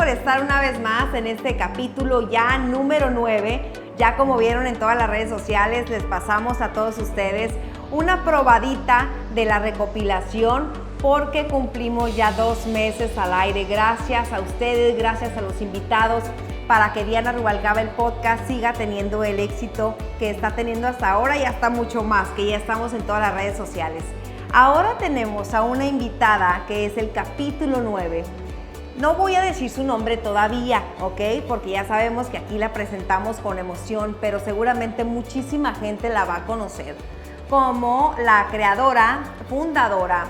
por estar una vez más en este capítulo ya número 9. Ya como vieron en todas las redes sociales, les pasamos a todos ustedes una probadita de la recopilación porque cumplimos ya 2 meses al aire. Gracias a ustedes, gracias a los invitados para que Diana Rubalcaba el podcast siga teniendo el éxito que está teniendo hasta ahora y hasta mucho más, que ya estamos en todas las redes sociales. Ahora tenemos a una invitada que es el capítulo 9. No voy a decir su nombre todavía, ¿ok? Porque ya sabemos que aquí la presentamos con emoción, pero seguramente muchísima gente la va a conocer como la creadora, fundadora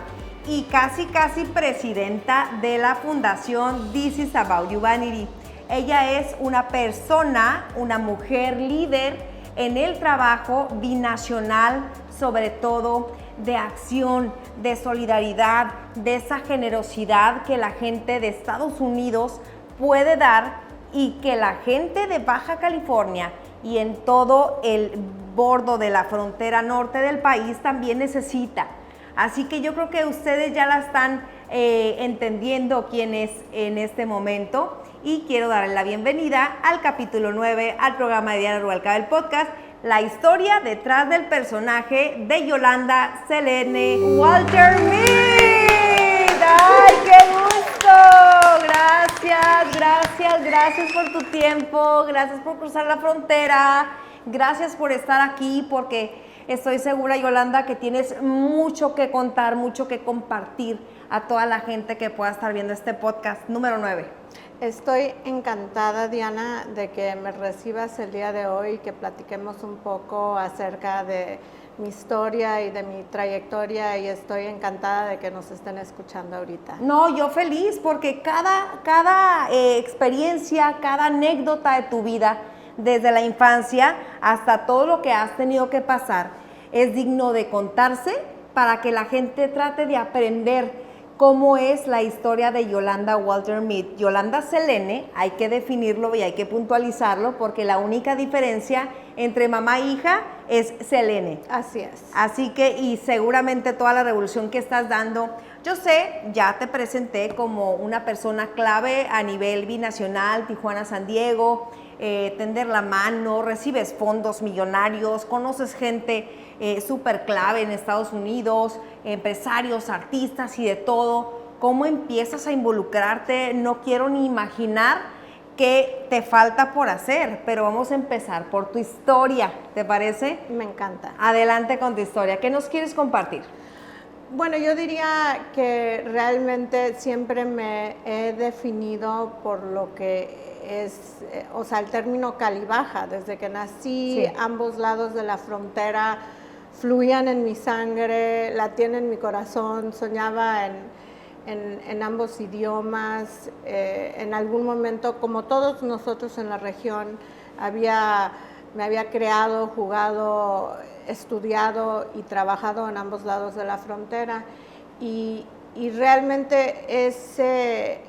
y casi presidenta de la fundación This is About Humanity. Ella es una persona, una mujer líder en el trabajo binacional, sobre todo de acción, de solidaridad, de esa generosidad que la gente de Estados Unidos puede dar y que la gente de Baja California y en todo el bordo de la frontera norte del país también necesita. Así que yo creo que ustedes ya la están entendiendo quién es en este momento y quiero darle la bienvenida al capítulo 9, al programa de Diana Rubalcaba el podcast, la historia detrás del personaje de Yolanda Selene Walter Mead. ¡Ay, qué gusto! Gracias por tu tiempo, gracias por cruzar la frontera, gracias por estar aquí porque estoy segura, Yolanda, que tienes mucho que contar, mucho que compartir a toda la gente que pueda estar viendo este podcast número 9. Estoy encantada, Diana, de que me recibas el día de hoy y que platiquemos un poco acerca de mi historia y de mi trayectoria y estoy encantada de que nos estén escuchando ahorita. No, yo feliz porque cada experiencia, cada anécdota de tu vida, desde la infancia hasta todo lo que has tenido que pasar, es digno de contarse para que la gente trate de aprender cómo es la historia de Yolanda Walter Mead. Yolanda Selene, hay que definirlo y hay que puntualizarlo porque la única diferencia entre mamá e hija es Selene. Así es. Así que, y seguramente toda la revolución que estás dando, yo sé, ya te presenté como una persona clave a nivel binacional, Tijuana-San Diego, tender la mano, recibes fondos millonarios, conoces gente súper clave en Estados Unidos, empresarios, artistas y de todo. ¿Cómo empiezas a involucrarte? No quiero ni imaginar qué te falta por hacer, pero vamos a empezar por tu historia, ¿te parece? Me encanta. Adelante con tu historia. ¿Qué nos quieres compartir? Bueno, yo diría que realmente siempre me he definido por lo que es, o sea, el término Cali-Baja. Desde que nací, sí, ambos lados de la frontera fluían en mi sangre, latían en mi corazón, soñaba en ambos idiomas. En algún momento, como todos nosotros en la región, me había creado, jugado, estudiado y trabajado en ambos lados de la frontera y realmente ese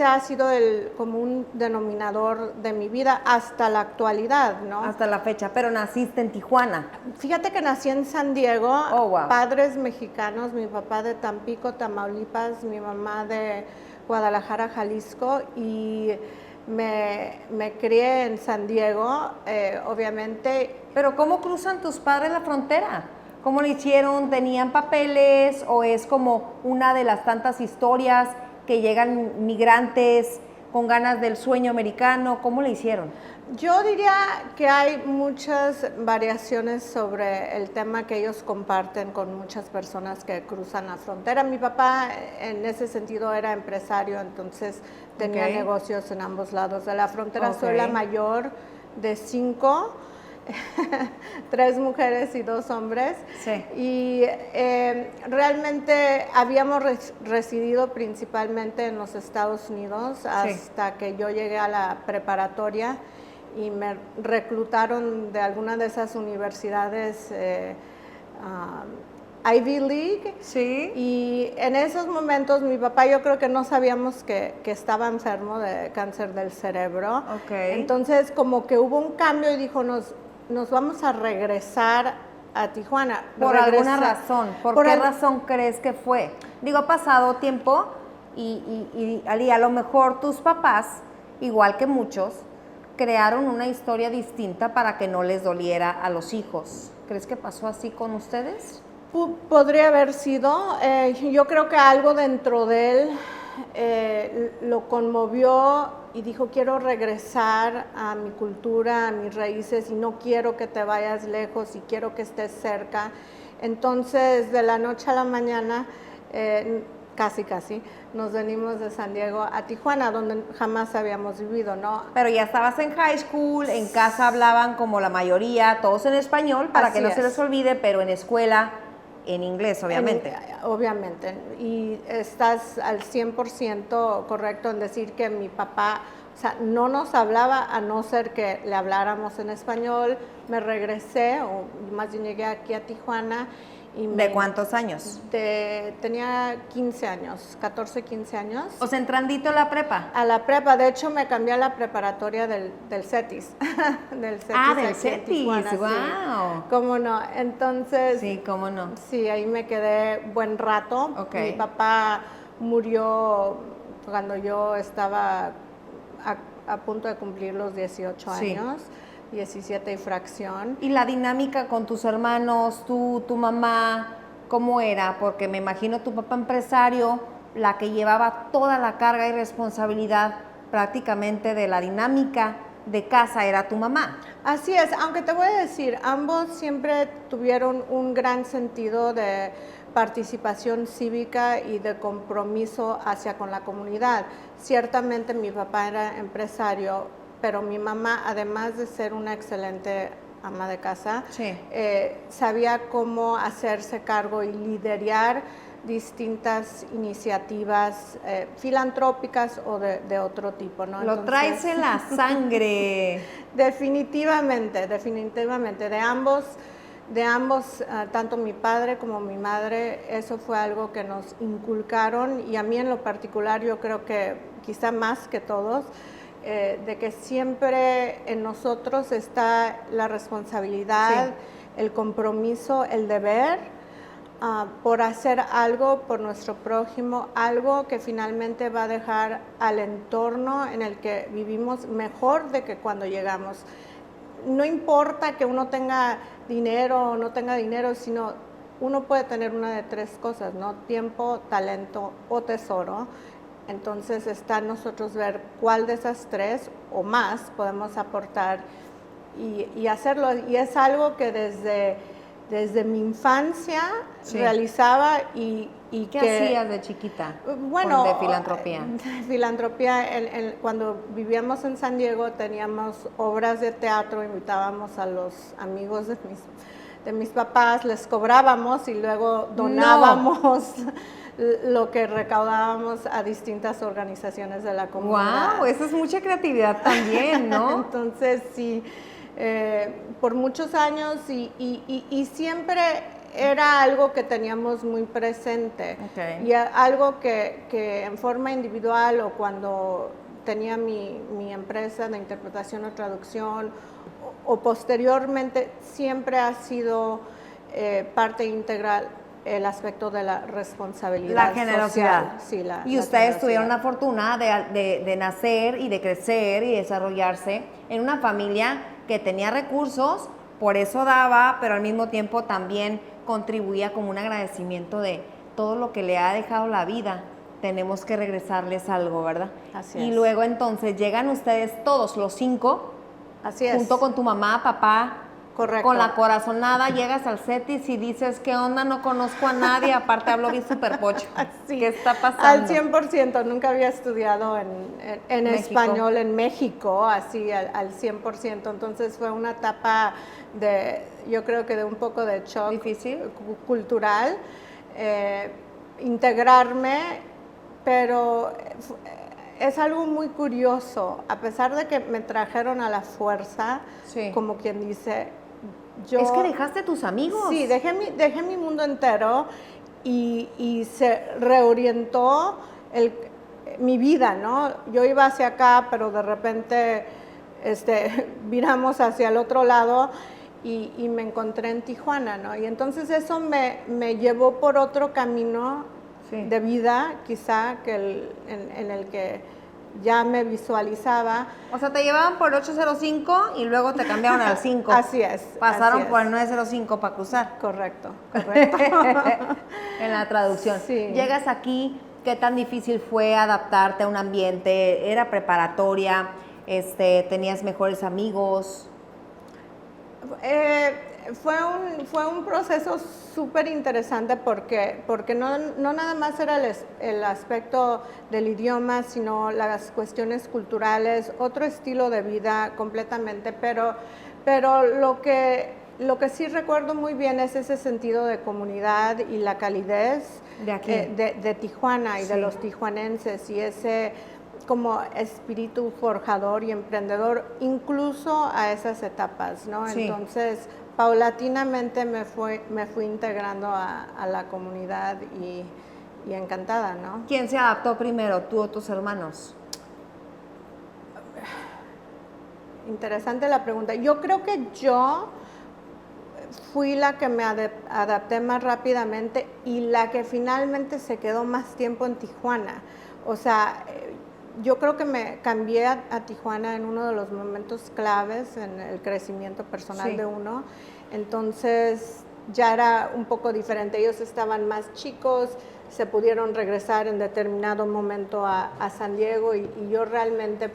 ha sido el común denominador de mi vida hasta la actualidad, ¿no? Hasta la fecha, pero naciste en Tijuana. Fíjate que nací en San Diego, oh, wow, padres mexicanos, mi papá de Tampico, Tamaulipas, mi mamá de Guadalajara, Jalisco, y me crié en San Diego, obviamente. Pero ¿cómo cruzan tus padres la frontera? ¿Cómo lo hicieron? ¿Tenían papeles o es como una de las tantas historias que llegan migrantes con ganas del sueño americano? ¿Cómo le hicieron? Yo diría que hay muchas variaciones sobre el tema que ellos comparten con muchas personas que cruzan la frontera. Mi papá en ese sentido era empresario, entonces tenía negocios en ambos lados de la frontera. Soy la mayor de 5, 3 mujeres y 2 hombres. Sí. Y realmente habíamos residido principalmente en los Estados Unidos hasta que yo llegué a la preparatoria y me reclutaron de alguna de esas universidades Ivy League. Sí. Y en esos momentos mi papá, yo creo que no sabíamos que estaba enfermo de cáncer del cerebro. Entonces como que hubo un cambio y dijo, nos vamos a regresar a Tijuana. Por alguna razón. ¿Por qué razón crees que fue? Digo, ha pasado tiempo y Ali, a lo mejor tus papás, igual que muchos, crearon una historia distinta para que no les doliera a los hijos. ¿Crees que pasó así con ustedes? Podría haber sido. Yo creo que algo dentro de él lo conmovió y dijo, quiero regresar a mi cultura, a mis raíces, y no quiero que te vayas lejos y quiero que estés cerca. Entonces, de la noche a la mañana, casi, nos venimos de San Diego a Tijuana, donde jamás habíamos vivido, ¿no? Pero ya estabas en high school, en casa hablaban como la mayoría, todos en español, para que no se les olvide, pero en escuela en inglés, obviamente. Obviamente, y estás al 100% correcto en decir que mi papá, o sea, no nos hablaba a no ser que le habláramos en español. Me regresé, o más bien llegué aquí a Tijuana. ¿De cuántos años? Tenía 15 años, 14, 15 años. O sea, entrandito a la prepa. A la prepa, de hecho me cambié a la preparatoria del CETIS. del CETIS, wow. Sí. ¿Cómo no? Entonces... Sí, cómo no. Sí, ahí me quedé buen rato. Okay. Mi papá murió cuando yo estaba a punto de cumplir los 18 años. 17 y fracción. ¿Y la dinámica con tus hermanos, tu mamá, cómo era? Porque me imagino tu papá empresario, la que llevaba toda la carga y responsabilidad prácticamente de la dinámica de casa era tu mamá. Así es, aunque te voy a decir, ambos siempre tuvieron un gran sentido de participación cívica y de compromiso hacia con la comunidad. Ciertamente mi papá era empresario, pero mi mamá, además de ser una excelente ama de casa, sabía cómo hacerse cargo y liderar distintas iniciativas filantrópicas o de otro tipo, ¿no? Lo traes en la sangre. Definitivamente, de ambos, tanto mi padre como mi madre, eso fue algo que nos inculcaron, y a mí en lo particular yo creo que quizá más que todos, de que siempre en nosotros está la responsabilidad, el compromiso, el deber por hacer algo por nuestro prójimo, algo que finalmente va a dejar al entorno en el que vivimos mejor de que cuando llegamos. No importa que uno tenga dinero o no tenga dinero, sino uno puede tener una de tres cosas, ¿no? Tiempo, talento o tesoro. Entonces está en nosotros ver cuál de esas tres o más podemos aportar y hacerlo. Y es algo que desde mi infancia realizaba y ¿Qué hacías de chiquita? Bueno, de filantropía. Filantropía, cuando vivíamos en San Diego teníamos obras de teatro, invitábamos a los amigos de mis papás, les cobrábamos y luego donábamos lo que recaudábamos a distintas organizaciones de la comunidad. ¡Wow! Eso es mucha creatividad también, ¿no? Entonces, sí, por muchos años y siempre era algo que teníamos muy presente. Okay. Y algo que en forma individual o cuando tenía mi empresa de interpretación o traducción o posteriormente, siempre ha sido parte integral el aspecto de la responsabilidad la generosidad. Social. Sí, y ustedes tuvieron la fortuna de nacer y de crecer y desarrollarse en una familia que tenía recursos, por eso daba, pero al mismo tiempo también contribuía como un agradecimiento de todo lo que le ha dejado la vida. Tenemos que regresarles algo, ¿verdad? Así y es. luego entonces llegan ustedes todos los 5, así es, junto con tu mamá, papá. Correcto. Con la corazonada llegas al CETIS y dices, ¿qué onda? No conozco a nadie, aparte hablo bien súper pocho. Sí, ¿Qué está pasando? Al 100%, nunca había estudiado en español en México, así al 100%, entonces fue una etapa yo creo que de un poco de shock. ¿Difícil? Cultural, integrarme, pero es algo muy curioso, a pesar de que me trajeron a la fuerza, como quien dice, es que dejaste tus amigos. Sí, dejé mi mundo entero y se reorientó mi vida, ¿no? Yo iba hacia acá, pero de repente viramos hacia el otro lado y me encontré en Tijuana, ¿no? Y entonces eso me llevó por otro camino de vida, quizá, en el que ya me visualizaba. O sea, te llevaban por el 805 y luego te cambiaron al 5. Así es. Pasaron así es. por el 905 para cruzar. Correcto. En la traducción. Sí. Llegas aquí, ¿qué tan difícil fue adaptarte a un ambiente? ¿Era preparatoria? ¿Tenías mejores amigos? Fue un proceso súper interesante porque no nada más era el aspecto del idioma, sino las cuestiones culturales, otro estilo de vida completamente, pero lo que sí recuerdo muy bien es ese sentido de comunidad y la calidez de aquí, de Tijuana y sí, de los tijuanenses, y ese como espíritu forjador y emprendedor, incluso a esas etapas, ¿no? Sí. Entonces, paulatinamente me fui integrando a la comunidad y encantada, ¿no? ¿Quién se adaptó primero, tú o tus hermanos? Interesante la pregunta. Yo creo que yo fui la que me adapté más rápidamente y la que finalmente se quedó más tiempo en Tijuana. O sea, yo creo que me cambié a Tijuana en uno de los momentos claves en el crecimiento personal, sí, de uno. Entonces ya era un poco diferente. Ellos estaban más chicos, se pudieron regresar en determinado momento a San Diego y yo realmente,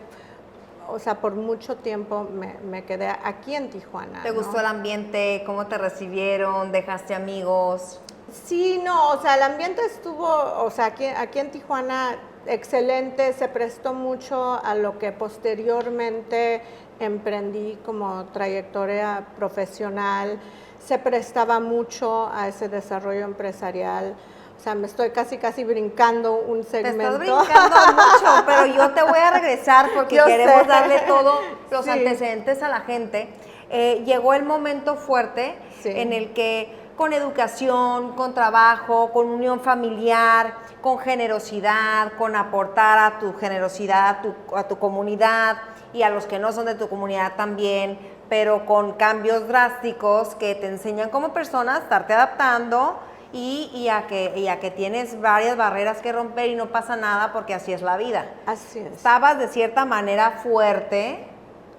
o sea, por mucho tiempo me quedé aquí en Tijuana. ¿Te gustó el ambiente? ¿Cómo te recibieron? ¿Dejaste amigos? Sí, no, o sea, el ambiente estuvo, o sea, aquí en Tijuana, excelente, se prestó mucho a lo que posteriormente emprendí como trayectoria profesional, se prestaba mucho a ese desarrollo empresarial. O sea, me estoy casi brincando un segmento. Te estás brincando mucho, pero yo te voy a regresar porque queremos darle todos los antecedentes a la gente. Llegó el momento fuerte en el que con educación, con trabajo, con unión familiar, con generosidad, con aportar a tu generosidad, a tu comunidad y a los que no son de tu comunidad también, pero con cambios drásticos que te enseñan como persona a estarte adaptando y a que tienes varias barreras que romper y no pasa nada porque así es la vida. Así es. Estabas de cierta manera fuerte,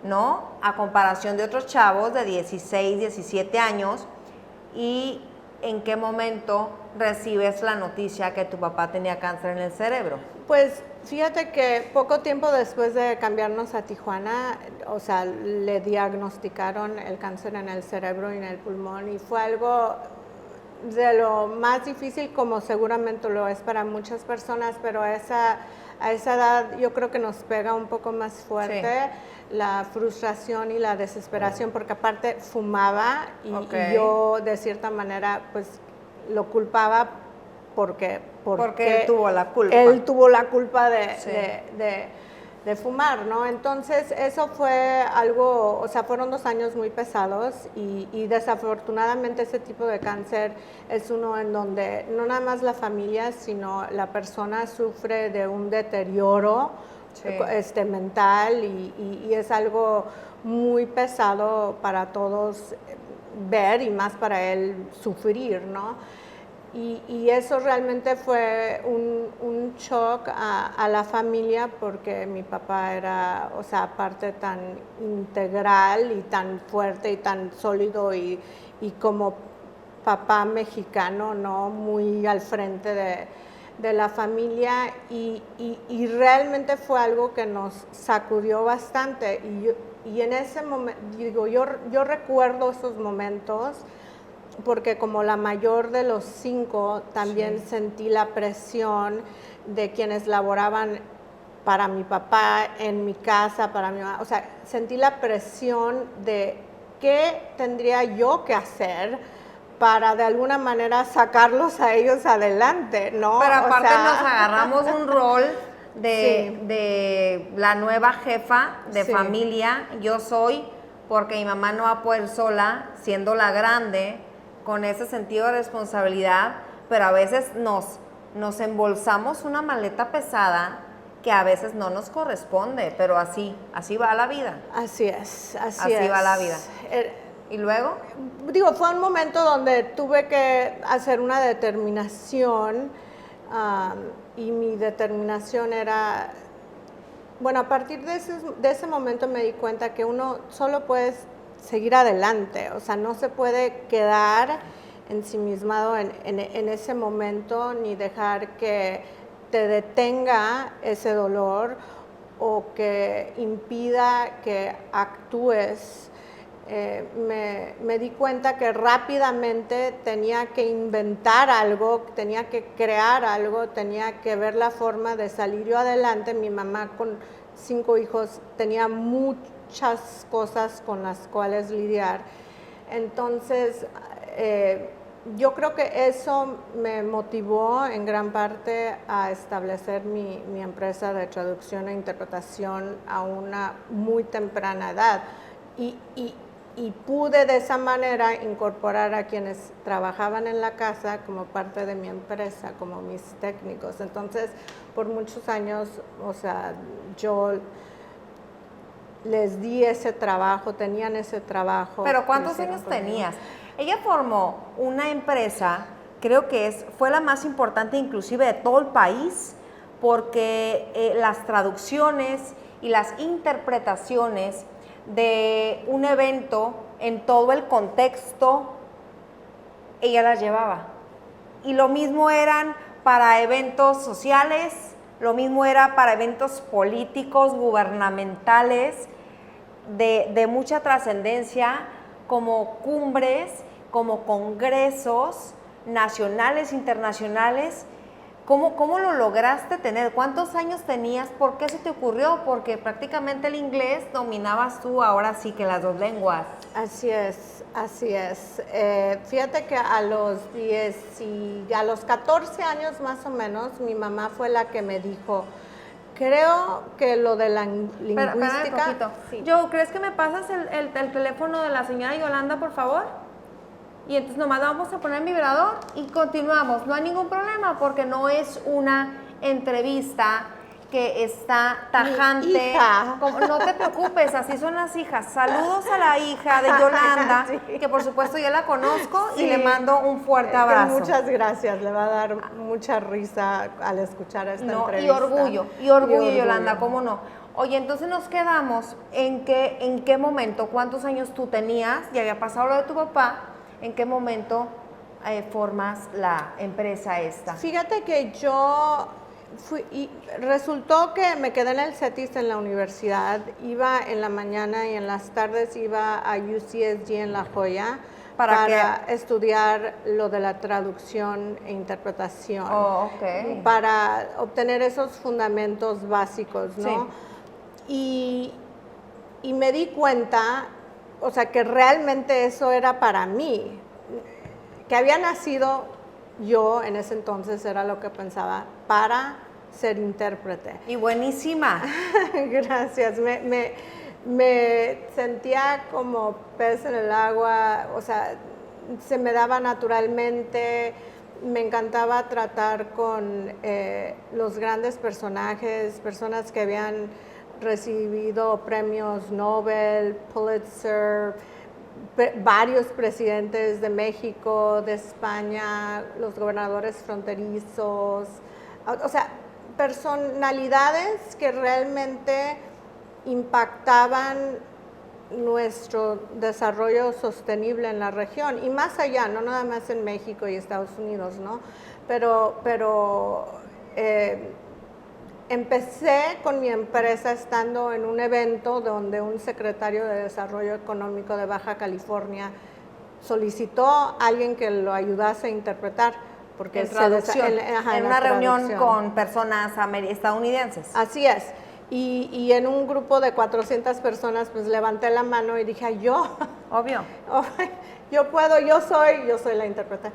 ¿no? A comparación de otros chavos de 16, 17 años. ¿Y en qué momento recibes la noticia que tu papá tenía cáncer en el cerebro? Pues fíjate que poco tiempo después de cambiarnos a Tijuana, o sea, le diagnosticaron el cáncer en el cerebro y en el pulmón y fue algo de lo más difícil, como seguramente lo es para muchas personas, pero a esa edad yo creo que nos pega un poco más fuerte. Sí. La frustración y la desesperación, porque aparte fumaba y yo de cierta manera pues lo culpaba porque él tuvo la culpa. Él tuvo la culpa de fumar, ¿no? Entonces eso fue algo, o sea, fueron 2 años muy pesados y desafortunadamente ese tipo de cáncer es uno en donde no nada más la familia, sino la persona sufre de un deterioro mental y es algo muy pesado para todos ver y más para él sufrir, ¿no? Y eso realmente fue un shock a la familia porque mi papá era, o sea, aparte tan integral y tan fuerte y tan sólido y como papá mexicano, ¿no? Muy al frente de la familia y realmente fue algo que nos sacudió bastante y en ese momento, digo, yo recuerdo esos momentos porque como la mayor de los 5 también sentí la presión de quienes laboraban para mi papá en mi casa, para mi mamá, o sea, sentí la presión de qué tendría yo que hacer para de alguna manera sacarlos a ellos adelante, ¿no? Pero aparte nos agarramos un rol de la nueva jefa de familia. Yo soy, porque mi mamá no va a poder sola, siendo la grande, con ese sentido de responsabilidad, pero a veces nos embolsamos una maleta pesada que a veces no nos corresponde, pero así va la vida. Así es. Así va la vida. ¿Y luego? Digo, fue un momento donde tuve que hacer una determinación y mi determinación era, bueno, a partir de ese momento me di cuenta que uno solo puede seguir adelante, o sea, no se puede quedar ensimismado en ese momento ni dejar que te detenga ese dolor o que impida que actúes. Me di cuenta que rápidamente tenía que inventar algo, tenía que crear algo, tenía que ver la forma de salir yo adelante. Mi mamá con 5 hijos tenía muchas cosas con las cuales lidiar. Entonces, yo creo que eso me motivó en gran parte a establecer mi empresa de traducción e interpretación a una muy temprana edad. Y pude de esa manera incorporar a quienes trabajaban en la casa como parte de mi empresa, como mis técnicos. Entonces, por muchos años, o sea, yo les di ese trabajo, tenían ese trabajo. ¿Pero cuántos años tenías? Ella formó una empresa, creo que fue la más importante inclusive de todo el país, porque las traducciones y las interpretaciones de un evento en todo el contexto, ella las llevaba. Y lo mismo eran para eventos sociales, lo mismo era para eventos políticos, gubernamentales, de mucha trascendencia, como cumbres, como congresos nacionales, internacionales. ¿Cómo lo lograste tener? ¿Cuántos años tenías? ¿Por qué se te ocurrió? Porque prácticamente el inglés dominabas tú, ahora sí que las dos lenguas. Así es, así es. Fíjate que a los 14 años más o menos, mi mamá fue la que me dijo, creo que lo de la lingüística... Espérame un poquito. Sí. Joe, ¿crees que me pasas el teléfono de la señora Yolanda, por favor? Y entonces nomás lo vamos a poner en vibrador y continuamos. No hay ningún problema porque no es una entrevista que está tajante. No te preocupes, así son las hijas. Saludos a la hija de Yolanda, sí, que por supuesto yo la conozco, sí, y le mando un fuerte abrazo. Muchas gracias, le va a dar mucha risa al escuchar esta entrevista. Y orgullo, Yolanda, ¿cómo no? Oye, entonces nos quedamos en qué momento, cuántos años tú tenías, ya había pasado lo de tu papá. ¿En qué momento formas la empresa esta? Fíjate que yo resultó que me quedé en el CETIS en la universidad, iba en la mañana y en las tardes iba a UCSG en La Joya para estudiar lo de la traducción e interpretación. Oh, okay. Para obtener esos fundamentos básicos, ¿no? Sí. Y me di cuenta, o sea, que realmente eso era para mí, que había nacido yo en ese entonces, era lo que pensaba, para ser intérprete. Y buenísima. Gracias, me sentía como pez en el agua, o sea, se me daba naturalmente, me encantaba tratar con los grandes personajes, personas que habían recibido premios Nobel, Pulitzer, varios presidentes de México, de España, los gobernadores fronterizos, o sea, personalidades que realmente impactaban nuestro desarrollo sostenible en la región y más allá, no nada más en México y Estados Unidos, ¿no? Pero empecé con mi empresa estando en un evento donde un secretario de Desarrollo Económico de Baja California solicitó a alguien que lo ayudase a interpretar. Porque en traducción, en una reunión con personas estadounidenses. Así es. Y en un grupo de 400 personas, pues levanté la mano y dije, yo. Obvio. Yo puedo, yo soy la intérprete.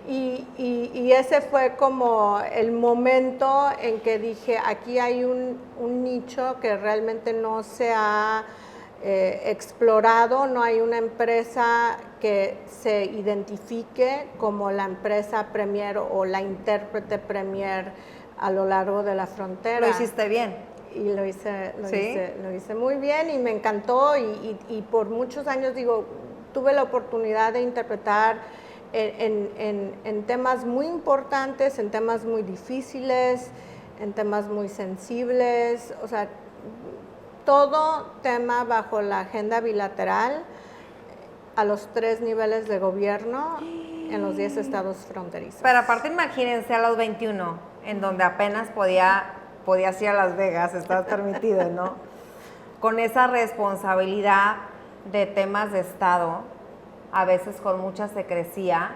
Y ese fue como el momento en que dije, aquí hay un nicho que realmente no se ha explorado, no hay una empresa que se identifique como la empresa premier o la intérprete premier a lo largo de la frontera. Lo hiciste bien. Y lo hice muy bien y me encantó y por muchos años, digo, tuve la oportunidad de interpretar en temas muy importantes, en temas muy difíciles, en temas muy sensibles, o sea, todo tema bajo la agenda bilateral a los 3 niveles de gobierno en los 10 estados fronterizos. Pero aparte imagínense a los 21, en donde apenas podías ir a Las Vegas, estás permitido, ¿no? Con esa responsabilidad de temas de Estado, a veces con mucha secrecía,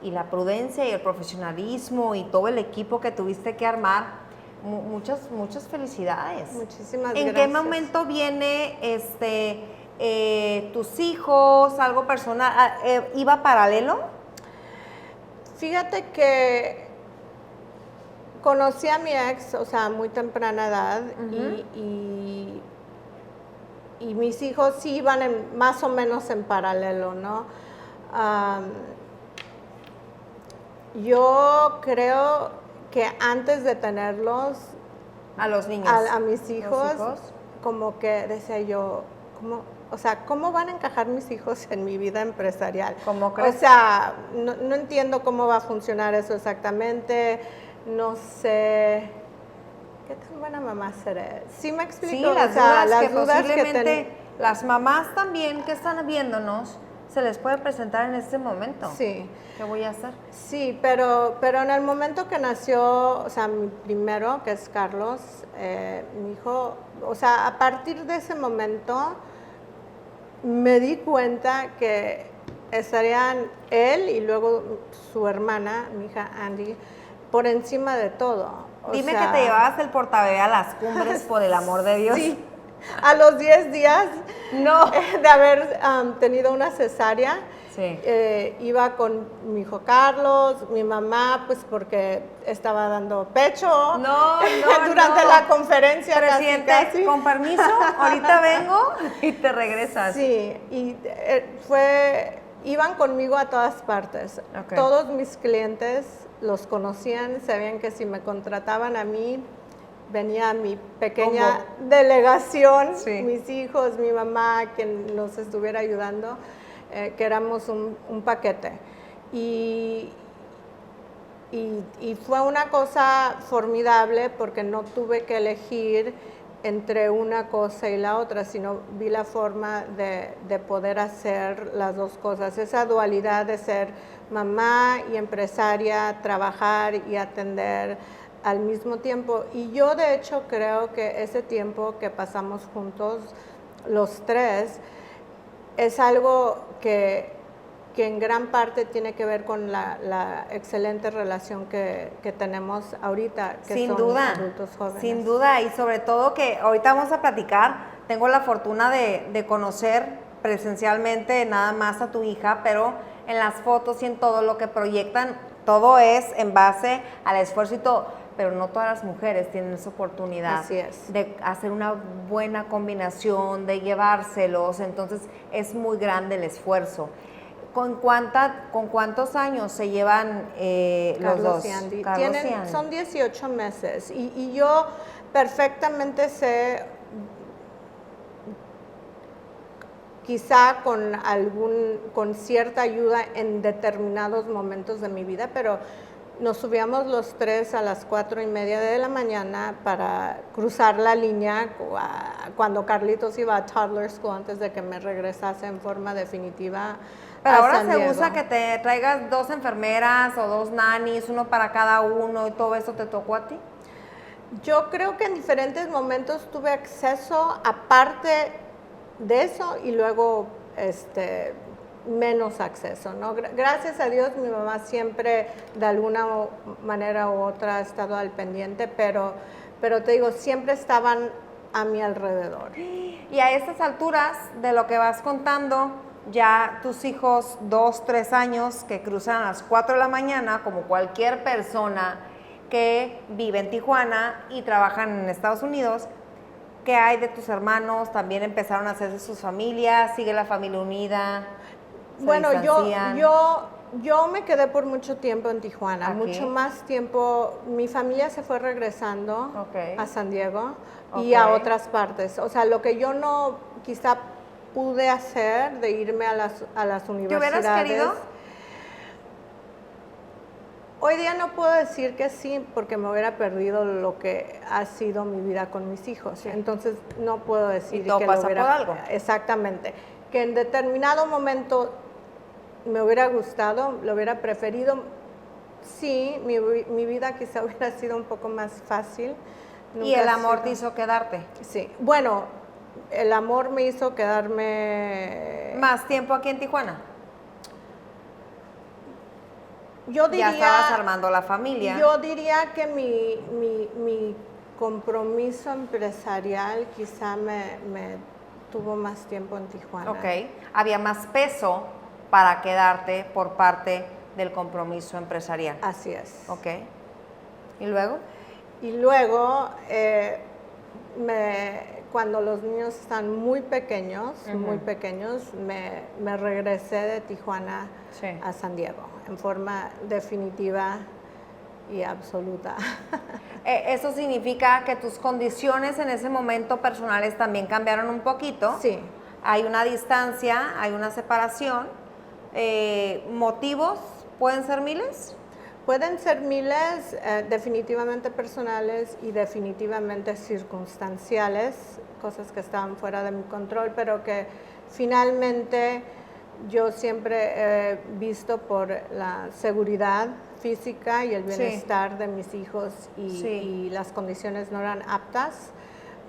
y la prudencia y el profesionalismo y todo el equipo que tuviste que armar. Muchas felicidades. Muchísimas gracias. ¿En qué momento viene tus hijos, algo personal? ¿Iba paralelo? Fíjate que conocí a mi ex, o sea, a muy temprana edad, y mis hijos sí iban más o menos en paralelo, ¿no? Yo creo que antes de tenerlos, a los niños, a mis hijos, como que decía yo, ¿cómo van a encajar mis hijos en mi vida empresarial? ¿Cómo crees? O sea, no entiendo cómo va a funcionar eso exactamente, no sé qué tan buena mamá seré. ¿Sí me explico? Sí, las dudas posiblemente las mamás también que están viéndonos se les puede presentar en este momento. Sí. ¿Qué voy a hacer? Sí, pero en el momento que nació, o sea, mi primero, que es Carlos, mi hijo, o sea, a partir de ese momento me di cuenta que estarían él y luego su hermana, mi hija Andy, por encima de todo. Dime que te llevabas el portabebé a las cumbres, por el amor de Dios. Sí. A los 10 días de haber tenido una cesárea, sí. Iba con mi hijo Carlos, mi mamá, pues porque estaba dando pecho durante la conferencia. Presidente, casi. Con permiso, ahorita vengo y te regresas. Sí, y iban conmigo a todas partes. Okay. Todos mis clientes los conocían, sabían que si me contrataban a mí, venía mi pequeña delegación, sí. Mis hijos, mi mamá, que nos estuviera ayudando, que éramos un paquete. Y fue una cosa formidable porque no tuve que elegir entre una cosa y la otra, sino vi la forma de poder hacer las dos cosas. Esa dualidad de ser mamá y empresaria, trabajar y atender al mismo tiempo. Y yo de hecho creo que ese tiempo que pasamos juntos, los 3, es algo que en gran parte tiene que ver con la excelente relación que tenemos ahorita, que sin son duda, adultos jóvenes. Sin duda, y sobre todo que ahorita vamos a platicar, tengo la fortuna de conocer presencialmente nada más a tu hija, pero en las fotos y en todo lo que proyectan, todo es en base al esfuerzo y todo. Pero no todas las mujeres tienen esa oportunidad de hacer una buena combinación, de llevárselos, entonces es muy grande el esfuerzo. ¿Con cuántos años se llevan los dos? Y Andy. Son 18 meses y yo perfectamente sé, quizá con cierta ayuda en determinados momentos de mi vida, pero nos subíamos los 3 a las 4:30 de la mañana para cruzar la línea cuando Carlitos iba a toddler school antes de que me regresase en forma definitiva. Pero ahora se usa que te traigas 2 enfermeras o 2 nannies, uno para cada uno, y todo eso te tocó a ti. Yo creo que en diferentes momentos tuve acceso aparte de eso y luego menos acceso, ¿no? Gracias a Dios mi mamá siempre de alguna manera u otra ha estado al pendiente, pero te digo, siempre estaban a mi alrededor. Y a estas alturas de lo que vas contando, ya tus hijos 2, 3 años que cruzan a las 4 de la mañana, como cualquier persona que vive en Tijuana y trabajan en Estados Unidos, ¿qué hay de tus hermanos? ¿También empezaron a hacerse sus familias? ¿Sigue la familia unida? Bueno, yo me quedé por mucho tiempo en Tijuana, mucho más tiempo. Mi familia se fue regresando a San Diego y a otras partes. O sea, lo que yo no quizá pude hacer de irme a las universidades. ¿Te hubieras querido? Hoy día no puedo decir que sí, porque me hubiera perdido lo que ha sido mi vida con mis hijos. Sí. Entonces no puedo decir y todo que pasa lo hubiera, por algo. Exactamente. Que en determinado momento me hubiera gustado, lo hubiera preferido. Sí, mi vida quizá hubiera sido un poco más fácil. Nunca ¿y el amor te hizo quedarte? Sí. Bueno, el amor me hizo quedarme... ¿Más tiempo aquí en Tijuana? Yo diría, ya estabas armando la familia. Yo diría que mi compromiso empresarial quizá me tuvo más tiempo en Tijuana. Ok, había más peso para quedarte por parte del compromiso empresarial. Así es. Ok, ¿y luego? Y luego, cuando los niños están muy pequeños, me regresé de Tijuana a San Diego, en forma definitiva y absoluta. ¿Eso significa que tus condiciones en ese momento personales también cambiaron un poquito? Sí. Hay una distancia, hay una separación. ¿Motivos pueden ser miles? Pueden ser miles, definitivamente personales y definitivamente circunstanciales, cosas que estaban fuera de mi control, pero que finalmente yo siempre he visto por la seguridad física y el bienestar de mis hijos y las condiciones no eran aptas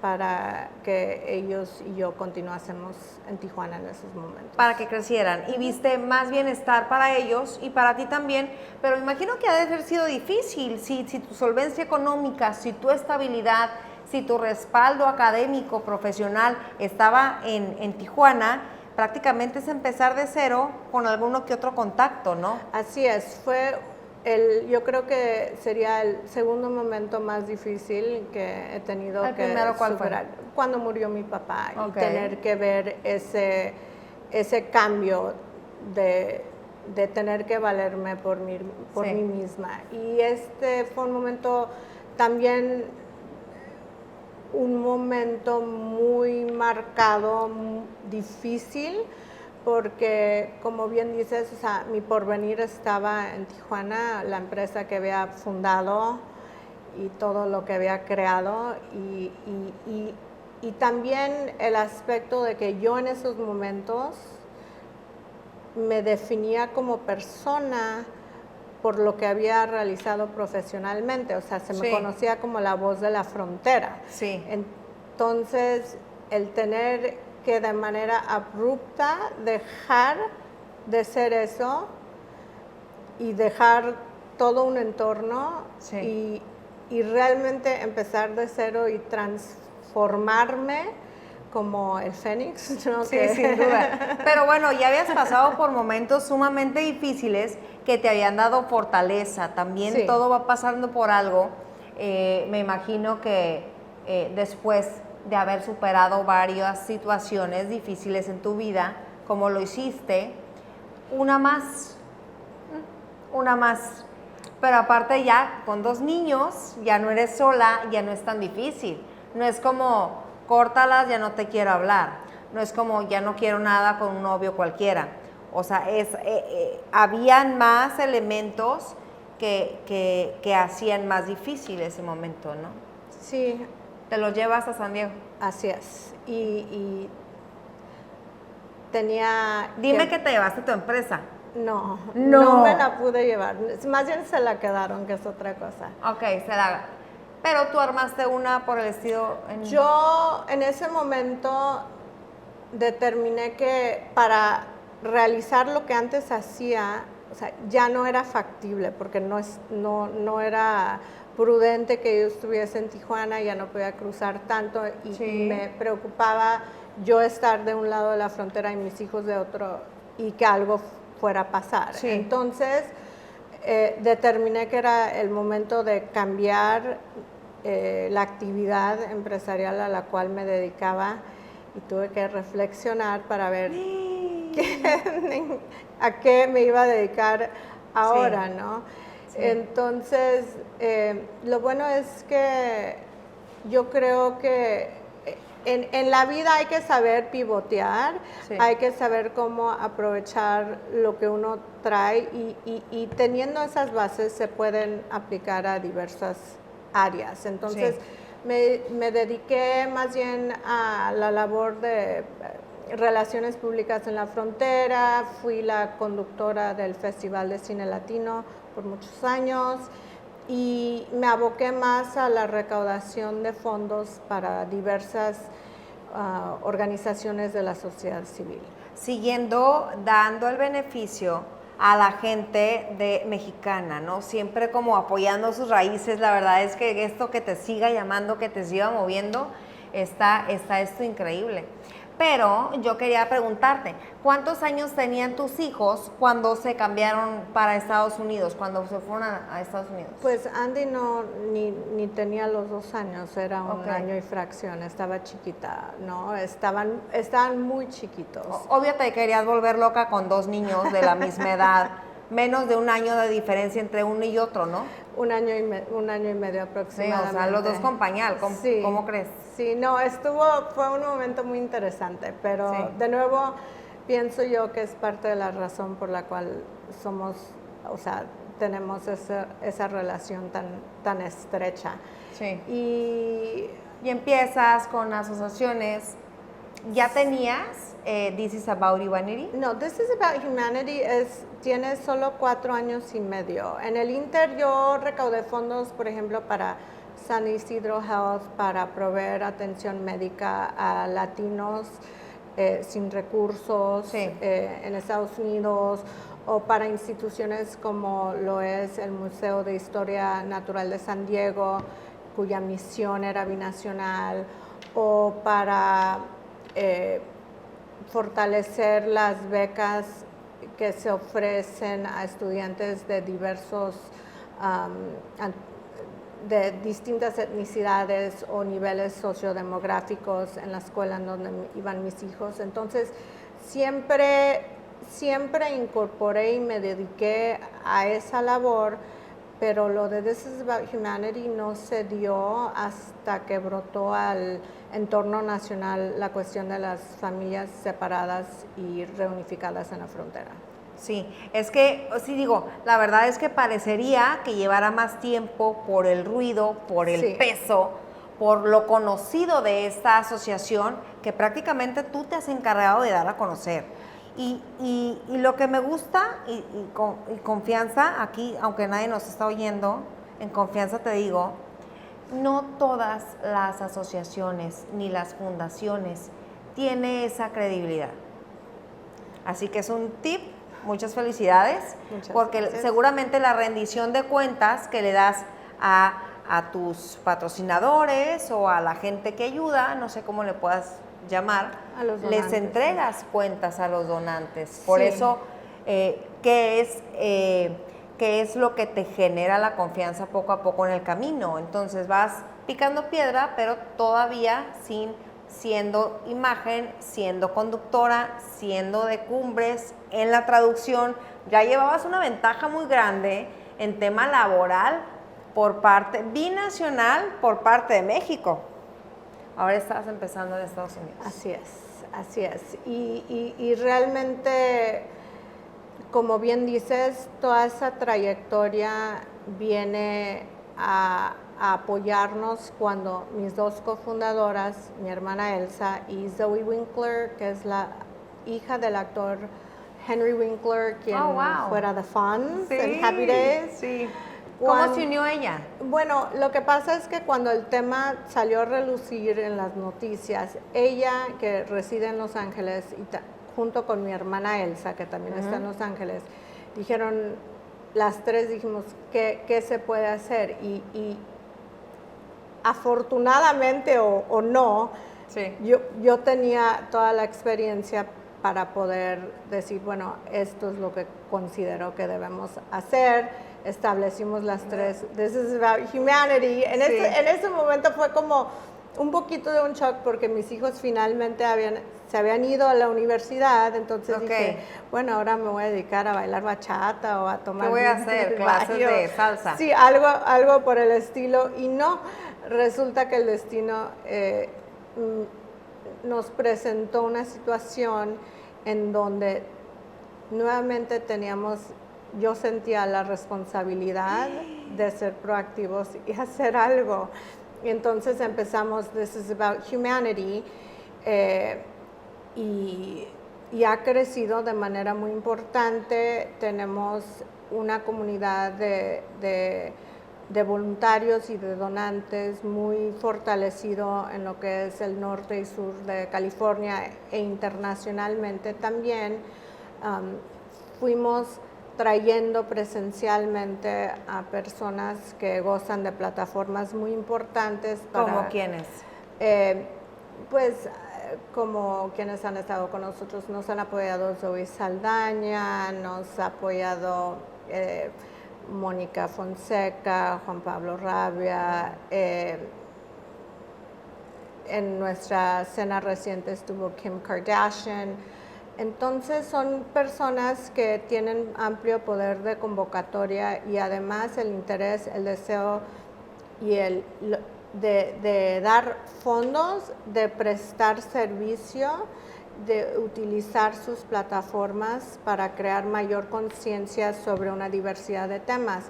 para que ellos y yo continuásemos en Tijuana en esos momentos. Para que crecieran. Y viste más bienestar para ellos y para ti también, pero imagino que ha de haber sido difícil si tu solvencia económica, si tu estabilidad, si tu respaldo académico, profesional estaba en Tijuana, prácticamente es empezar de cero con alguno que otro contacto, ¿no? Así es, yo creo que sería el segundo momento más difícil que he tenido que primero, ¿cuál superar. Fue? Cuando murió mi papá y tener que ver ese cambio de tener que valerme por mí misma. Y fue un momento también, un momento muy marcado, difícil, porque como bien dices, o sea, mi porvenir estaba en Tijuana, la empresa que había fundado y todo lo que había creado y también el aspecto de que yo en esos momentos me definía como persona por lo que había realizado profesionalmente, o sea, se me conocía como la voz de la frontera. Sí. Entonces, el tener que de manera abrupta dejar de ser eso y dejar todo un entorno y realmente empezar de cero y transformarme como el Fénix, ¿no? Sí, sin duda. Pero bueno, ya habías pasado por momentos sumamente difíciles que te habían dado fortaleza. También todo va pasando por algo. Me imagino que después de haber superado varias situaciones difíciles en tu vida, como lo hiciste, una más. Pero aparte ya con 2 niños, ya no eres sola, ya no es tan difícil. No es como, córtalas, ya no te quiero hablar. No es como, ya no quiero nada con un novio cualquiera. O sea, habían más elementos que hacían más difícil ese momento, ¿no? Sí. Te lo llevas a San Diego. Así es. Y tenía... Dime que te llevaste tu empresa. No me la pude llevar. Más bien se la quedaron, que es otra cosa. Ok, pero tú armaste una por el estilo... Yo en ese momento determiné que para realizar lo que antes hacía, o sea, ya no era factible, porque no era prudente que yo estuviese en Tijuana, ya no podía cruzar tanto y me preocupaba yo estar de un lado de la frontera y mis hijos de otro y que algo fuera a pasar. Entonces determiné que era el momento de cambiar la actividad empresarial a la cual me dedicaba y tuve que reflexionar para ver a qué me iba a dedicar ahora, ¿no? Entonces, lo bueno es que yo creo que en la vida hay que saber pivotear, Sí. hay que saber cómo aprovechar lo que uno trae y teniendo esas bases se pueden aplicar a diversas áreas. Entonces, me dediqué más bien a la labor de relaciones públicas en la frontera, fui la conductora del Festival de Cine Latino por muchos años y me aboqué más a la recaudación de fondos para diversas organizaciones de la sociedad civil. Siguiendo dando el beneficio a la gente mexicana, ¿no? Siempre como apoyando sus raíces. La verdad es que esto que te siga llamando, que te siga moviendo, está esto increíble. Pero yo quería preguntarte, ¿cuántos años tenían tus hijos cuando se cambiaron para Estados Unidos, cuando se fueron a Estados Unidos? Pues Andy ni tenía los 2 años, era un Ok. año y fracción, estaba chiquita, ¿no? Estaban muy chiquitos. Obvio te querías volver loca con 2 niños de la misma edad, menos de un año de diferencia entre uno y otro, ¿no? Un año y medio Sí, aproximadamente. o sea, los dos con pañal, ¿cómo crees? Sí, no, fue un momento muy interesante, pero Sí. de nuevo pienso yo que es parte de la razón por la cual tenemos esa relación tan estrecha. Sí. Y Y empiezas con asociaciones. ¿Ya tenías This is About Humanity? no, This is About Humanity tiene solo 4 años y medio. En el Inter yo recaudé fondos, por ejemplo, para San Isidro Health, para proveer atención médica a latinos sin recursos Sí. en Estados Unidos, o para instituciones como lo es el Museo de Historia Natural de San Diego, cuya misión era binacional, o para fortalecer las becas que se ofrecen a estudiantes de de distintas etnicidades o niveles sociodemográficos en la escuela en donde iban mis hijos. Entonces, siempre incorporé y me dediqué a esa labor, pero lo de This is About Humanity no se dio hasta que brotó al entorno nacional la cuestión de las familias separadas y reunificadas en la frontera. Sí, es que, sí digo, la verdad es que parecería que llevara más tiempo por el ruido, por el Sí. peso, por lo conocido de esta asociación, que prácticamente tú te has encargado de dar a conocer. Y lo que me gusta y confianza, aquí, aunque nadie nos está oyendo, en confianza te digo, no todas las asociaciones ni las fundaciones tienen esa credibilidad. Así que es un tip, muchas felicidades, Muchas porque gracias. seguramente la rendición de cuentas que le das a tus patrocinadores o a la gente que ayuda, no sé cómo le puedas llamar, A los les donantes, entregas cuentas a los donantes. Por Sí. eso, ¿qué es lo que te genera la confianza poco a poco en el camino? Entonces vas picando piedra, pero todavía siendo imagen, siendo conductora, siendo de cumbres, en la traducción, ya llevabas una ventaja muy grande en tema laboral binacional por parte de México. Ahora estás empezando en Estados Unidos. Así es. Y realmente, como bien dices, toda esa trayectoria viene a apoyarnos cuando mis 2 cofundadoras, mi hermana Elsa y Zoe Winkler, que es la hija del actor Henry Winkler, quien Oh, wow. fuera The Fonz en Happy Days. Sí. ¿Cómo Cuando- se unió ella? Bueno, lo que pasa es que cuando el tema salió a relucir en las noticias, ella, que reside en Los Ángeles, junto con mi hermana Elsa, que también está en Los Ángeles, dijeron, las 3 dijimos, ¿qué se puede hacer? Y afortunadamente o no, Sí. yo tenía toda la experiencia para poder decir, bueno, esto es lo que considero que debemos hacer. Establecimos las 3, This is About Humanity. En ese momento fue como un poquito de un shock porque mis hijos finalmente se habían ido a la universidad, entonces dije, bueno, ahora me voy a dedicar a bailar bachata o a tomar... ¿Qué voy a hacer? ¿Clases de salsa? Sí, algo por el estilo. Y no, resulta que el destino nos presentó una situación en donde nuevamente yo sentía la responsabilidad de ser proactivos y hacer algo. Y entonces empezamos, This is about humanity, y ha crecido de manera muy importante. Tenemos una comunidad de voluntarios y de donantes muy fortalecido en lo que es el norte y sur de California e internacionalmente también. Fuimos trayendo presencialmente a personas que gozan de plataformas muy importantes. ¿Cómo quiénes? Pues como quienes han estado con nosotros, nos han apoyado Zoe Saldaña, nos ha apoyado Mónica Fonseca, Juan Pablo Rabia. En nuestra cena reciente estuvo Kim Kardashian. Entonces son personas que tienen amplio poder de convocatoria y además el interés, el deseo y de dar fondos, de prestar servicio, de utilizar sus plataformas para crear mayor conciencia sobre una diversidad de temas.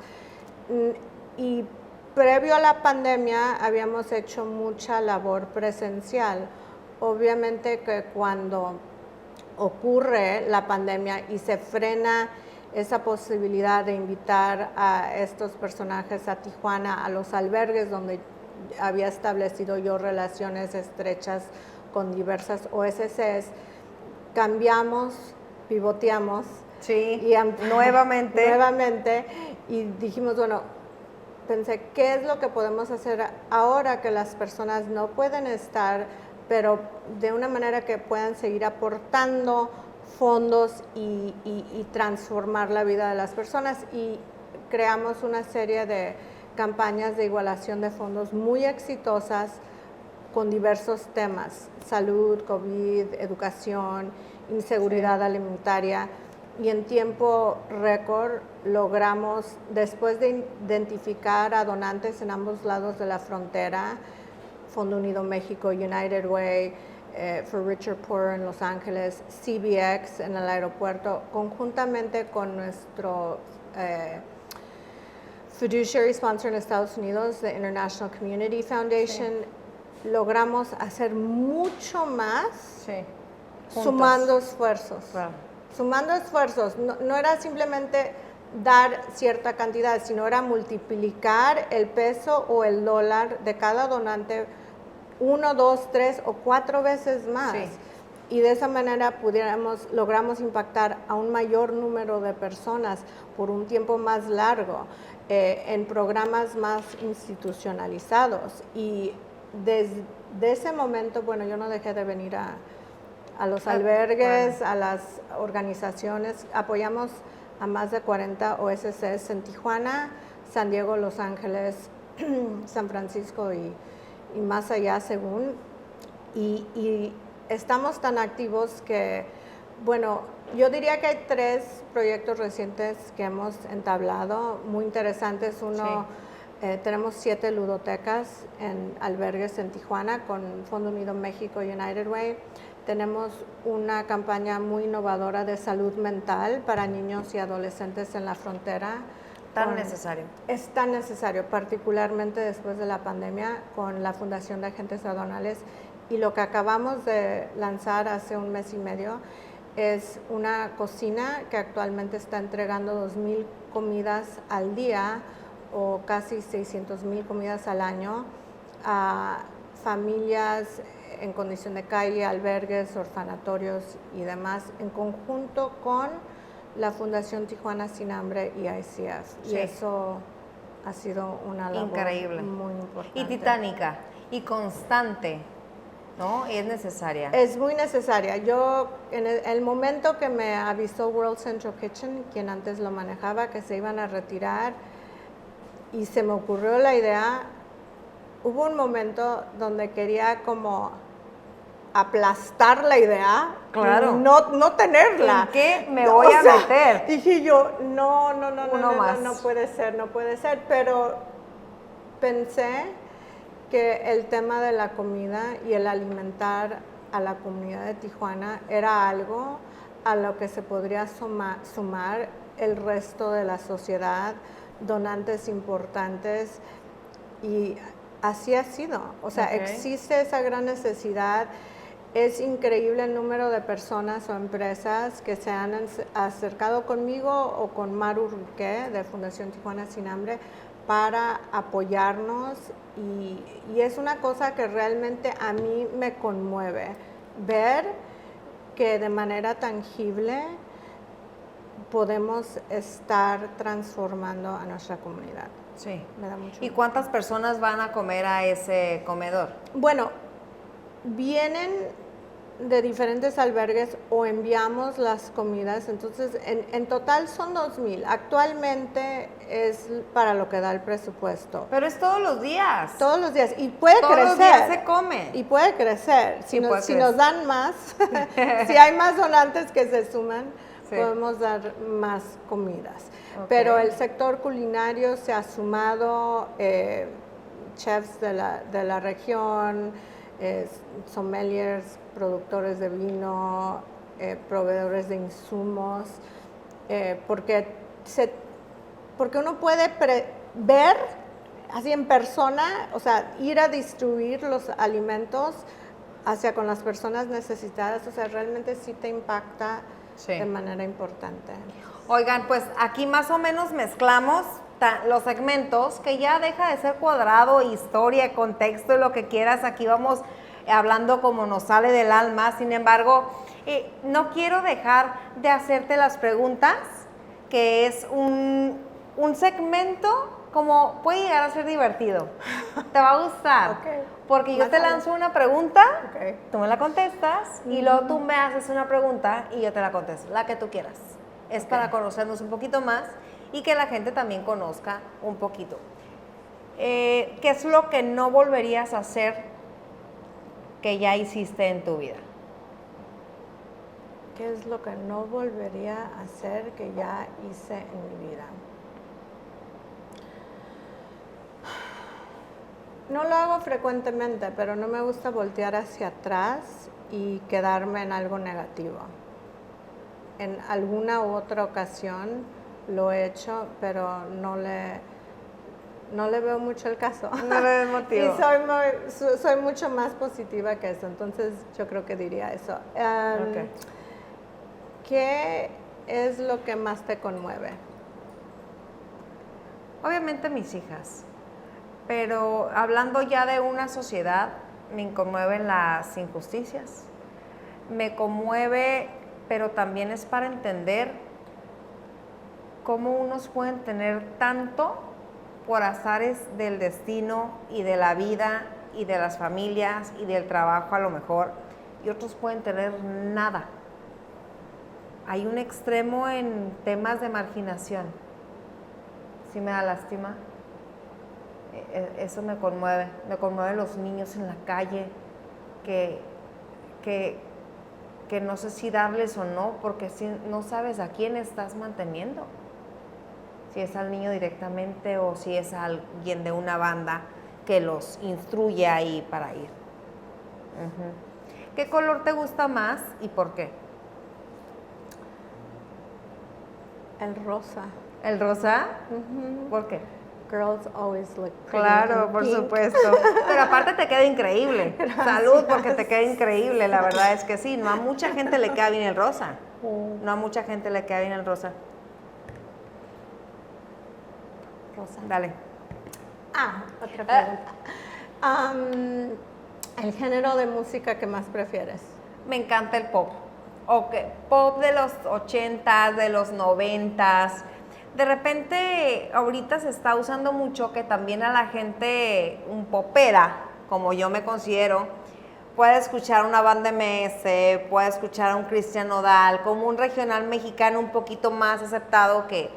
Y previo a la pandemia habíamos hecho mucha labor presencial. Obviamente que cuando ocurre la pandemia y se frena esa posibilidad de invitar a estos personajes a Tijuana, a los albergues donde había establecido yo relaciones estrechas con diversas OSCs, cambiamos, pivoteamos. Sí, y nuevamente. Y dijimos, bueno, pensé, ¿qué es lo que podemos hacer ahora que las personas no pueden estar, pero de una manera que puedan seguir aportando fondos y transformar la vida de las personas? Y creamos una serie de campañas de igualación de fondos muy exitosas con diversos temas: salud, COVID, educación, inseguridad alimentaria. Y en tiempo récord logramos, después de identificar a donantes en ambos lados de la frontera, Fondo Unido México, United Way, for Richer Poorer en Los Ángeles, CBX en el aeropuerto, conjuntamente con nuestro fiduciary sponsor en Estados Unidos, the International Community Foundation, logramos hacer mucho más sumando esfuerzos. Wow. Sumando esfuerzos, no era simplemente dar cierta cantidad, sino era multiplicar el peso o el dólar de cada donante 1, 2, 3 o 4 veces más. Sí. Y de esa manera logramos impactar a un mayor número de personas por un tiempo más largo, en programas más institucionalizados. Y desde ese momento, bueno, yo no dejé de venir a los albergues, a las organizaciones. Apoyamos a más de 40 OSCs en Tijuana, San Diego, Los Ángeles, San Francisco y más allá según. Y estamos tan activos que, bueno, yo diría que hay 3 proyectos recientes que hemos entablado, muy interesantes. Uno, tenemos 7 ludotecas en albergues en Tijuana con Fondo Unido México, United Way. Tenemos una campaña muy innovadora de salud mental para niños y adolescentes en la frontera. Tan necesario. Es tan necesario, particularmente después de la pandemia, con la Fundación de Agentes Aduanales. Y lo que acabamos de lanzar hace un mes y medio es una cocina que actualmente está entregando 2,000 comidas al día o casi 600,000 comidas al año a familias en condición de calle, albergues, orfanatorios y demás, en conjunto con la Fundación Tijuana Sin Hambre y ICF. Sí. Y eso ha sido una labor increíble, muy importante. Y titánica, y constante, ¿no? Y es necesaria. Es muy necesaria. Yo, en el momento que me avisó World Central Kitchen, quien antes lo manejaba, que se iban a retirar, y se me ocurrió la idea, hubo un momento donde quería como aplastar la idea, claro, no tenerla. ¿En qué me voy a meter? Dije yo, no puede ser, pero pensé que el tema de la comida y el alimentar a la comunidad de Tijuana era algo a lo que se podría sumar el resto de la sociedad, donantes importantes, y así ha sido. O sea, existe esa gran necesidad. Es increíble el número de personas o empresas que se han acercado conmigo o con Maru Riqué de Fundación Tijuana Sin Hambre para apoyarnos, y es una cosa que realmente a mí me conmueve, ver que de manera tangible podemos estar transformando a nuestra comunidad. Sí. Me da mucho ¿Y gusto. cuántas personas van a comer a ese comedor? Bueno, vienen de diferentes albergues o enviamos las comidas, entonces en total son 2,000. Actualmente es para lo que da el presupuesto. Pero es todos los días. Todos los días, y puede Todos crecer. los días se come. Y puede crecer. Si, puede si crecer. nos dan más, si hay más donantes que se suman, Sí. podemos dar más comidas. Ok. Pero el sector culinario se ha sumado, chefs de la región, sommeliers, productores de vino, proveedores de insumos, porque uno puede ver así en persona, o sea, ir a distribuir los alimentos hacia con las personas necesitadas, o sea, realmente sí te impacta de manera importante. Oigan, pues aquí más o menos mezclamos los segmentos, que ya deja de ser cuadrado, historia, contexto y lo que quieras. Aquí vamos hablando como nos sale del alma. Sin embargo, no quiero dejar de hacerte las preguntas, que es un segmento como puede llegar a ser divertido. Te va a gustar. Okay. Porque yo te lanzo una pregunta, Okay. tú me la contestas, y luego tú me haces una pregunta y yo te la contesto, la que tú quieras. Es para conocernos un poquito más y que la gente también conozca un poquito. ¿Qué es lo que no volverías a hacer que ya hiciste en tu vida? ¿Qué es lo que no volvería a hacer que ya hice en mi vida? No lo hago frecuentemente, pero no me gusta voltear hacia atrás y quedarme en algo negativo. En alguna u otra ocasión lo he hecho, pero no le veo mucho el caso. No le ves motivo. Y soy mucho más positiva que eso, entonces yo creo que diría eso. Ok. ¿Qué es lo que más te conmueve? Obviamente mis hijas, pero hablando ya de una sociedad, me conmueven las injusticias. Me conmueve, pero también es para entender cómo unos pueden tener tanto por azares del destino y de la vida y de las familias y del trabajo a lo mejor, y otros pueden tener nada. Hay un extremo en temas de marginación. Sí me da lástima. Eso me conmueve. Me conmueven los niños en la calle que no sé si darles o no, porque si no sabes a quién estás manteniendo. Si es al niño directamente o si es a alguien de una banda que los instruye ahí para ir. ¿Qué color te gusta más y por qué? El rosa. ¿El rosa? ¿Por qué? Girls always look pretty Claro, in por pink. supuesto. Pero aparte te queda increíble. Salud, porque te queda increíble. La verdad es que sí. No a mucha gente le queda bien el rosa. No a mucha gente le queda bien el rosa. Rosa. Dale. Otra pregunta. ¿El género de música que más prefieres? Me encanta el pop. Pop de los 80s, de los 90s. De repente, ahorita se está usando mucho que también a la gente un popera, como yo me considero, puede escuchar una banda MS, puede escuchar a un Cristian Nodal, como un regional mexicano un poquito más aceptado que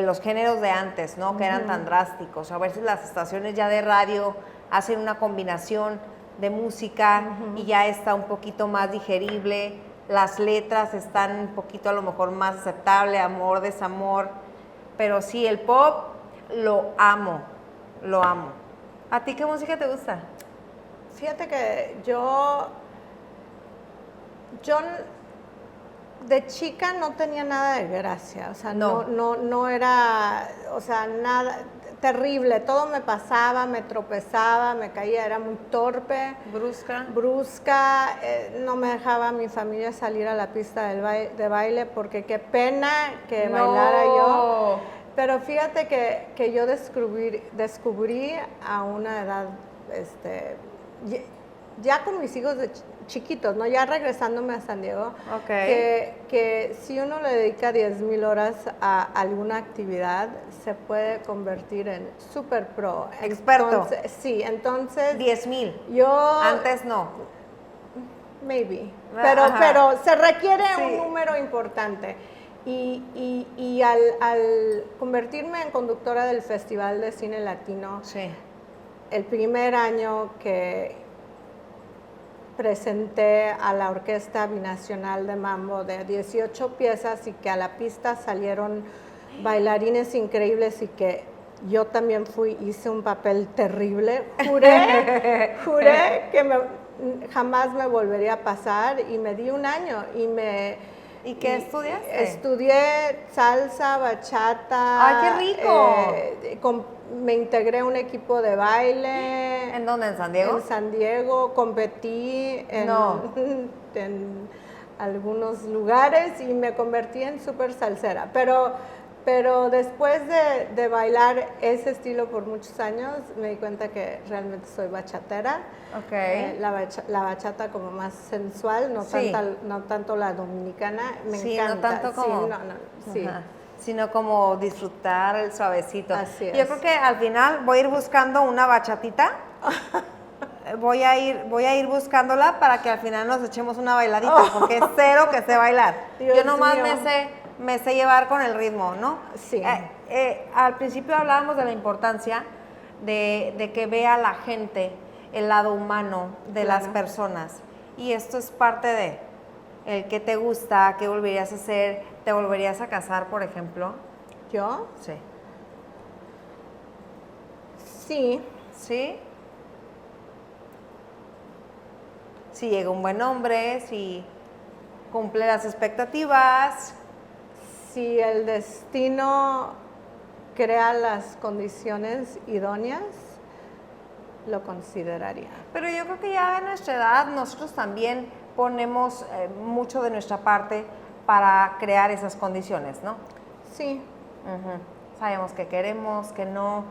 los géneros de antes, ¿no? Que eran tan drásticos. A veces las estaciones ya de radio hacen una combinación de música y ya está un poquito más digerible. Las letras están un poquito a lo mejor más aceptable, amor, desamor. Pero sí, el pop lo amo, lo amo. ¿A ti qué música te gusta? Fíjate que yo Yo de chica no tenía nada de gracia, o sea, No. no era, o sea, nada, terrible, todo me pasaba, me tropezaba, me caía, era muy torpe. Brusca, no me dejaba mi familia salir a la pista de baile porque qué pena que bailara yo. Pero fíjate que yo descubrí a una edad, ya con mis hijos de chiquitos, ¿no? Ya regresándome a San Diego, que si uno le dedica 10,000 horas a alguna actividad, se puede convertir en super pro. Experto. Entonces 10,000. Yo... Antes no. Maybe. Pero se requiere un número importante. Y al convertirme en conductora del Festival de Cine Latino, el primer año que presenté a la Orquesta Binacional de Mambo de 18 piezas y que a la pista salieron bailarines increíbles y que yo también hice un papel terrible. Juré que jamás me volvería a pasar y me di un año ¿Y qué estudiaste? Estudié salsa, bachata. ¡Ay, qué rico! Me integré a un equipo de baile. ¿En dónde? ¿En San Diego? En San Diego, competí en algunos lugares y me convertí en súper salsera. Pero después de bailar ese estilo por muchos años, me di cuenta que realmente soy bachatera. La bachata como más sensual, no tanto la dominicana. Me encanta. No tanto como... sino como disfrutar el suavecito. Así es. Yo creo que al final voy a ir buscando una bachatita. voy a ir buscándola para que al final nos echemos una bailadita, porque es cero que sé bailar. Yo nomás me sé llevar con el ritmo, ¿no? Sí. Al principio hablábamos de la importancia de que vea la gente el lado humano de las personas. Y esto es parte de el que te gusta, qué volverías a hacer, te volverías a casar, por ejemplo. ¿Yo? Sí. Sí. ¿Sí? Si llega un buen hombre, si cumple las expectativas. Si el destino crea las condiciones idóneas, lo consideraría. Pero yo creo que ya a nuestra edad nosotros también ponemos mucho de nuestra parte para crear esas condiciones, ¿no? Sí. Sabemos que queremos, que no.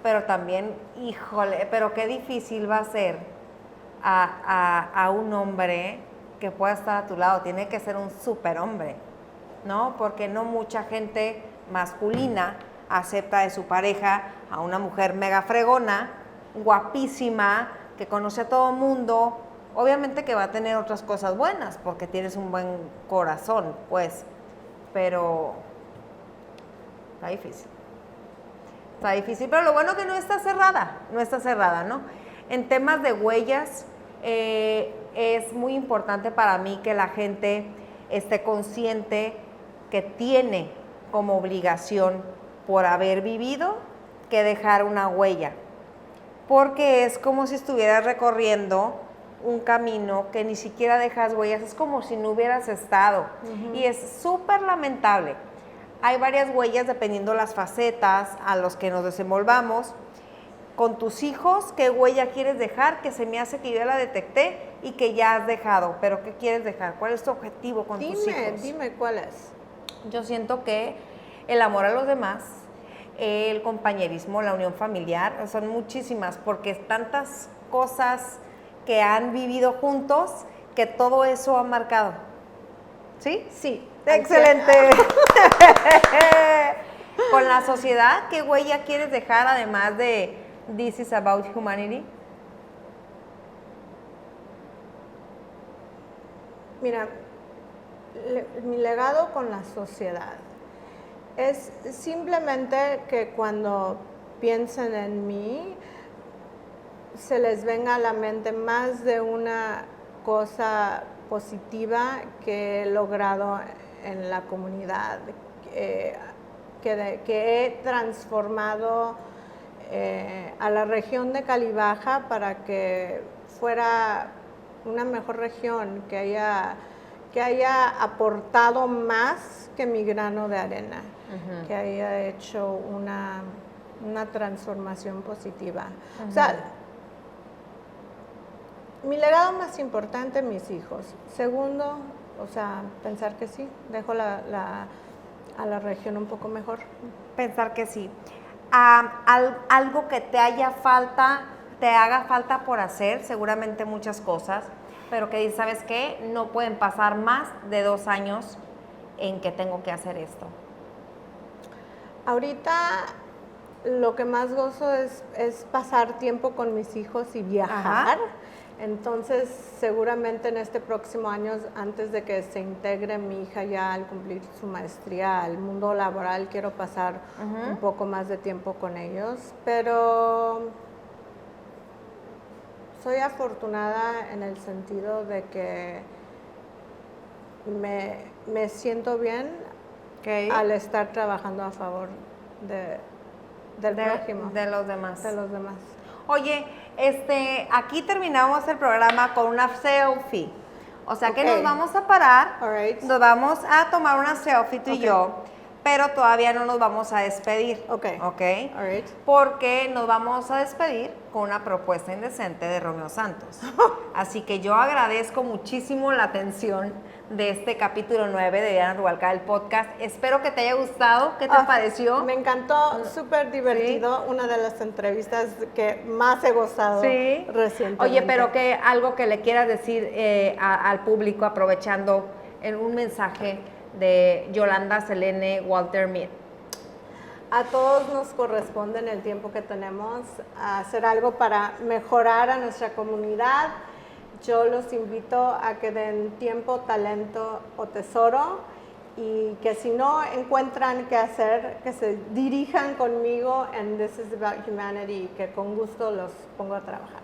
Pero también, híjole, pero qué difícil va a ser a un hombre que pueda estar a tu lado. Tiene que ser un superhombre, ¿no? Porque no mucha gente masculina acepta de su pareja a una mujer mega fregona, guapísima, que conoce a todo mundo. Obviamente que va a tener otras cosas buenas, porque tienes un buen corazón, pues. Pero está difícil. Está difícil, pero lo bueno que no está cerrada, ¿no? En temas de huellas, es muy importante para mí que la gente esté consciente que tiene como obligación, por haber vivido, que dejar una huella. Porque es como si estuvieras recorriendo un camino que ni siquiera dejas huellas, es como si no hubieras estado. Y es súper lamentable. Hay varias huellas dependiendo las facetas a los que nos desenvolvamos. Con tus hijos, ¿qué huella quieres dejar? Que se me hace que yo ya la detecté y que ya has dejado. ¿Pero qué quieres dejar? ¿Cuál es tu objetivo con tus hijos? Dime cuál es. Yo siento que el amor a los demás, el compañerismo, la unión familiar, son muchísimas, porque es tantas cosas que han vivido juntos que todo eso ha marcado. ¿Sí? Sí. ¡Excelente! Con la sociedad, ¿qué huella quieres dejar además de This is about humanity? Mira, mi legado con la sociedad es simplemente que cuando piensen en mí, se les venga a la mente más de una cosa positiva que he logrado en la comunidad, que he transformado a la región de Cali Baja para que fuera una mejor región, que haya aportado más que mi grano de arena, que haya hecho una transformación positiva. O sea, mi legado más importante, mis hijos. Segundo, o sea, pensar que sí, dejo a la región un poco mejor. Pensar que sí. Algo que te haga falta por hacer, seguramente muchas cosas, pero que dices, ¿sabes qué? No pueden pasar más de 2 años en que tengo que hacer esto. Ahorita lo que más gozo es pasar tiempo con mis hijos y viajar. Entonces, seguramente en este próximo año, antes de que se integre mi hija ya al cumplir su maestría al mundo laboral, quiero pasar un poco más de tiempo con ellos. Pero soy afortunada en el sentido de que me siento bien al estar trabajando a favor del prójimo. De los demás. De los demás. Oye, aquí terminamos el programa con una selfie. O sea que nos vamos a parar, nos vamos a tomar una selfie tú y yo, pero todavía no nos vamos a despedir. ¿Ok? Porque nos vamos a despedir con una propuesta indecente de Romeo Santos. Así que yo agradezco muchísimo la atención de este capítulo 9 de Diana Rubalcaba, el podcast. Espero que te haya gustado. ¿Qué te pareció? Me encantó, súper divertido. ¿Sí? Una de las entrevistas que más he gozado recientemente. Oye, pero algo que le quieras decir al público, aprovechando en un mensaje de Yolanda Selene Walter Mead. A todos nos corresponde en el tiempo que tenemos a hacer algo para mejorar a nuestra comunidad. Yo los invito a que den tiempo, talento o tesoro y que si no encuentran qué hacer, que se dirijan conmigo en This is About Humanity y que con gusto los pongo a trabajar.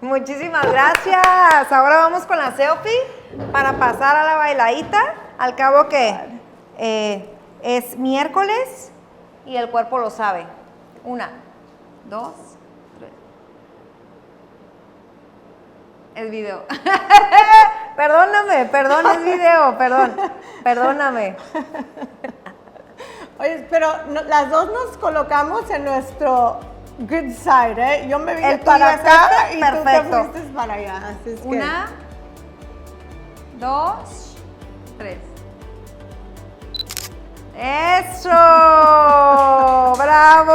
Muchísimas gracias. Ahora vamos con la selfie para pasar a la bailadita. Al cabo que es miércoles y el cuerpo lo sabe. 1, 2, 3. Es video. Perdóname, es video, perdóname. Oye, pero las dos nos colocamos en nuestro good side, ¿eh? Yo me vine para acá y perfecto. Tú te fuiste para allá. Así es 1, 2, 3. ¡Eso! ¡Bravo!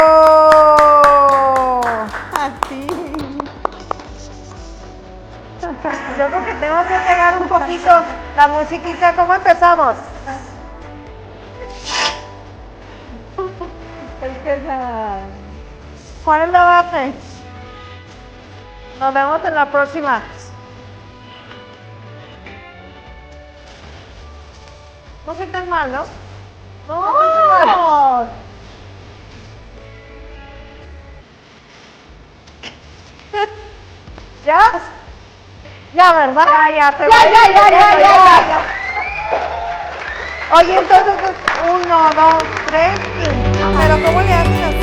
A ti. Yo creo que tengo que pegar un poquito la musiquita. ¿Cómo empezamos? ¿Cuál es la base? Nos vemos en la próxima. No se tan mal, ¿no? ¡No! ¿Ya? Ya, ¿verdad? Ya. Oye, entonces, 1, 2, 3, 5. Pero ¿cómo le haces así?